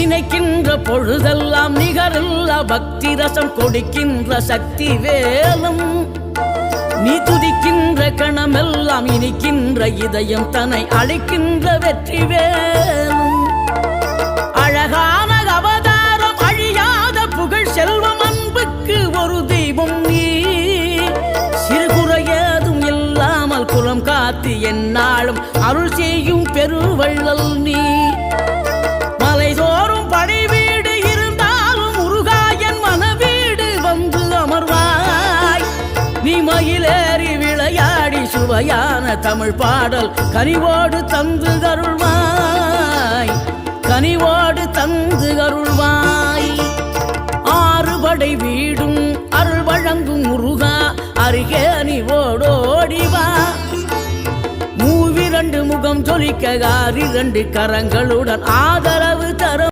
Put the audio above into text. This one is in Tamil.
நினைக்கின்ற பொழுதெல்லாம் நிகரில்லா பக்தி ரசம் கொடுக்கின்ற சக்தி வேலும் நீ துதிக்கின்ற கணமெல்லாம் இனிக்கின்ற இதயம் தன்னை அழைக்கின்ற வெற்றி வேலும் அழகான அவதாரம் அழியாத புகழ் செல்வம் அன்புக்கு ஒரு தெய்வம் நீ சிறுகுறையதும் இல்லாமல் குலம் காத்து எந்நாளும் அருள் செய்யும் பெருவள்ளல் நீ மலைதோறும் படை வீடு இருந்தாலும் முருகாயன் மனவீடு வந்து அமர்வாய் நீ மயிலேறி விளையாடி சுவையான தமிழ் பாடல் கனிவோடு தந்து அருள்வாய் கனிவோடு தந்து அருள்வாய் ஆறுபடை வீடும் அருள் வழங்கும் முருகா அருகே நீ ஓடோடிவா மூவிரண்டு முகம் ஜொலிக்க 6 கரங்களுடன் ஆதரவு தர